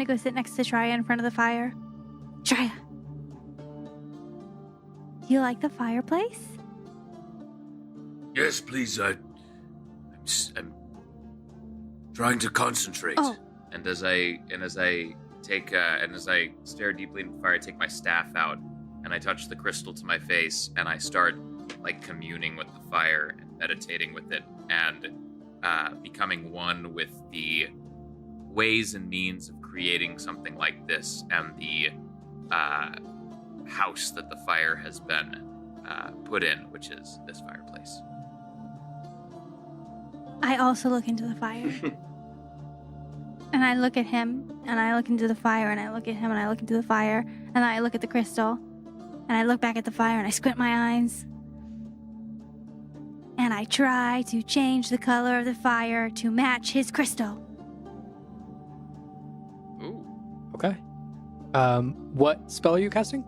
going to go sit next to Shreya in front of the fire. Shreya, do you like the fireplace? Yes, please. I'm trying to concentrate. Oh. And as I stare deeply into the fire, I take my staff out and I touch the crystal to my face and I start like communing with the fire and meditating with it and becoming one with the ways and means of creating something like this and the house that the fire has been put in, which is this fireplace. I also look into the fire. And I look at him, and I look into the fire, and I look at him, and I look into the fire, and I look at the crystal, and I look back at the fire, and I squint my eyes. And I try to change the color of the fire to match his crystal. Ooh. Okay. What spell are you casting?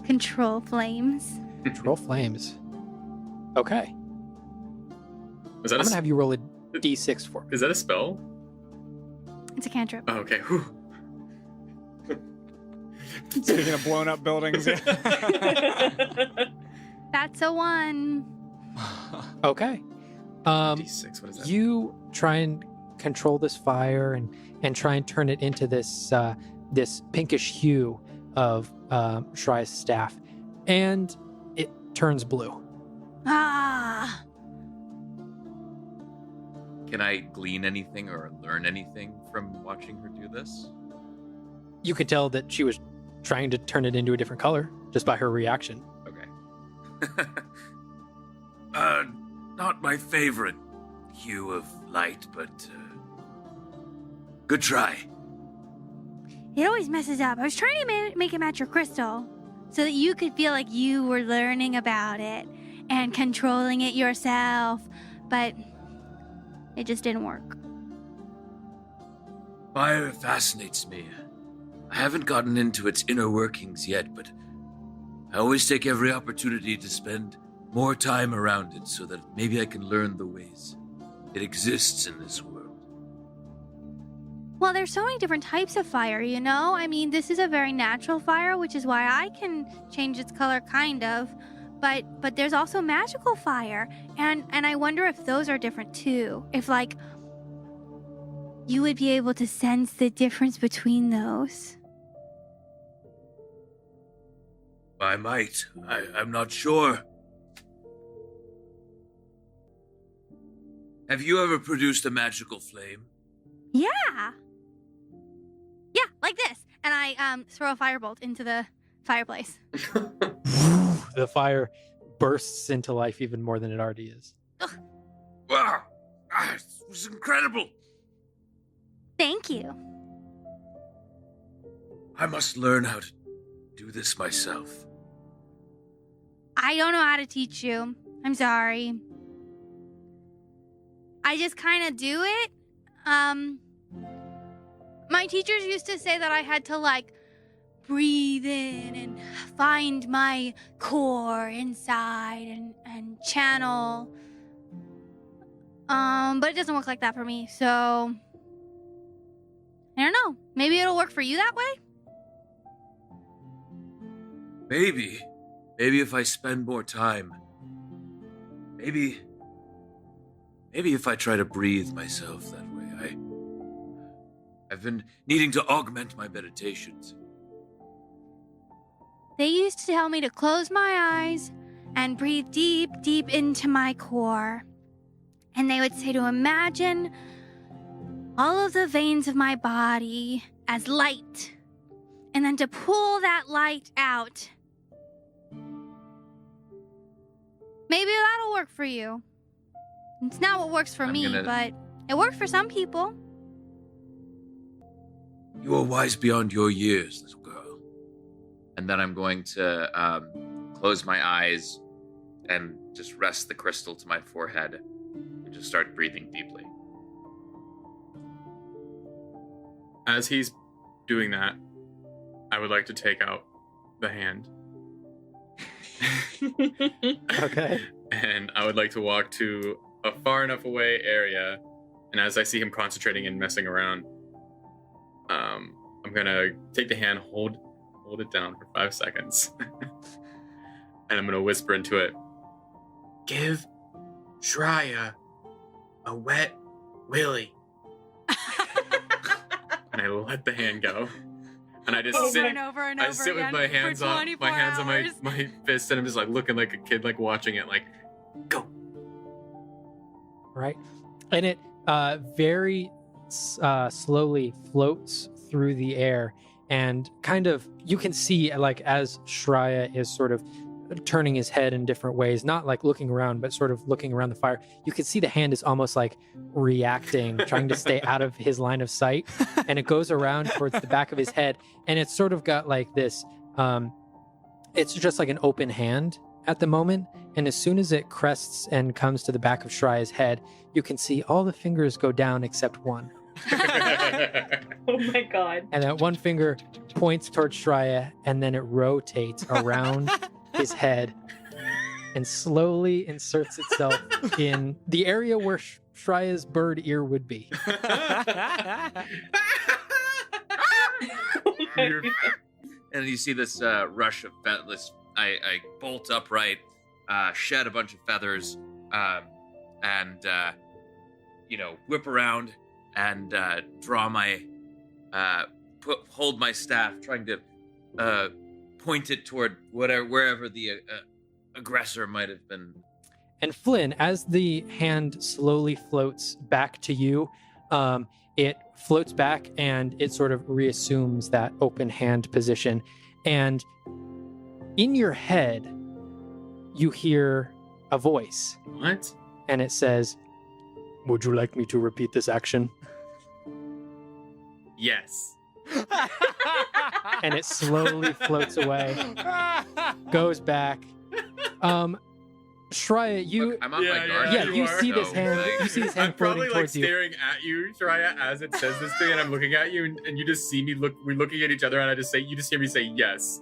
Control flames. Control flames. Okay. Is that I'm gonna have you roll a d6 for me. Is that a spell? It's a cantrip. Oh, okay. Whew. Speaking of blown up buildings. That's a 1. Okay. D6, what is that? You try and control this fire and try and turn it into this this pinkish hue of Shreya's staff, and it turns blue. Ah! Can I glean anything or learn anything from watching her do this? You could tell that she was trying to turn it into a different color just by her reaction. Okay. Not my favorite hue of light, but good try. It always messes up. I was trying to make it match your crystal so that you could feel like you were learning about it and controlling it yourself, but it just didn't work. Fire fascinates me. I haven't gotten into its inner workings yet, but I always take every opportunity to spend more time around it so that maybe I can learn the ways it exists in this world. Well, there's so many different types of fire, you know? I mean, this is a very natural fire, which is why I can change its color, kind of. But there's also magical fire, and I wonder if those are different too. If, like, you would be able to sense the difference between those. I might. I'm not sure. Have you ever produced a magical flame? Yeah! Yeah, like this. And I throw a firebolt into the fireplace. The fire bursts into life even more than it already is. Wow! It was incredible! Thank you. I must learn how to do this myself. I don't know how to teach you. I'm sorry. I just kind of do it. My teachers used to say that I had to, like, breathe in and find my core inside and channel. But it doesn't work like that for me, so I don't know. Maybe it'll work for you that way? Maybe if I spend more time. Maybe if I try to breathe myself that way. I've been needing to augment my meditations. They used to tell me to close my eyes and breathe deep, deep into my core. And they would say to imagine all of the veins of my body as light, and then to pull that light out. Maybe that'll work for you. It's not what works for me, but it worked for some people. You are wise beyond your years, little girl. And then I'm going to close my eyes and just rest the crystal to my forehead and just start breathing deeply. As he's doing that, I would like to take out the hand. Okay. And I would like to walk to a far enough away area, and as I see him concentrating and messing around, I'm gonna take the hand, hold it down for 5 seconds, and I'm gonna whisper into it. Give Shreya a wet willy. And I let the hand go. And I just over sit and over and over I sit with again my hands for on 24 my hours. my fist, and I'm just like looking like a kid, like watching it, like go. Right, and it very slowly floats through the air, and kind of you can see like as Shreya is sort of turning his head in different ways, not like looking around, but sort of looking around the fire. You can see the hand is almost like reacting, trying to stay out of his line of sight, and it goes around towards the back of his head, and it's sort of got like this. It's just like an open hand at the moment, and as soon as it crests and comes to the back of Shreya's head, you can see all the fingers go down except one. Oh my god. And that one finger points towards Shreya, and then it rotates around his head and slowly inserts itself in the area where Shreya's bird ear would be. And you see this rush of feathers. I bolt upright, shed a bunch of feathers, and whip around and draw my hold my staff, trying to point it toward wherever the aggressor might have been. And Flynn, as the hand slowly floats back to you, it floats back and it sort of reassumes that open hand position. And in your head, you hear a voice. What? And it says, "Would you like me to repeat this action?" Yes. And it slowly floats away, goes back. Shreya, you Look, I'm on my guard. yeah, you are. see this So, hand. like- You see this hand I'm probably floating like towards you. staring at you, Shreya, as it says this thing, and I'm looking at you, and you just see me we're looking at each other, and you just hear me say yes.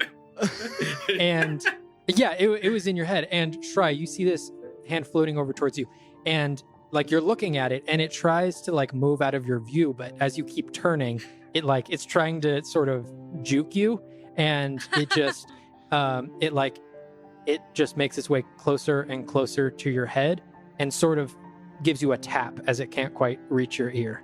And yeah, it was in your head. And Shreya, you see this hand floating over towards you, and like you're looking at it, and it tries to like move out of your view, but as you keep turning, it's trying to sort of juke you, and it just it just makes its way closer and closer to your head, and sort of gives you a tap as it can't quite reach your ear.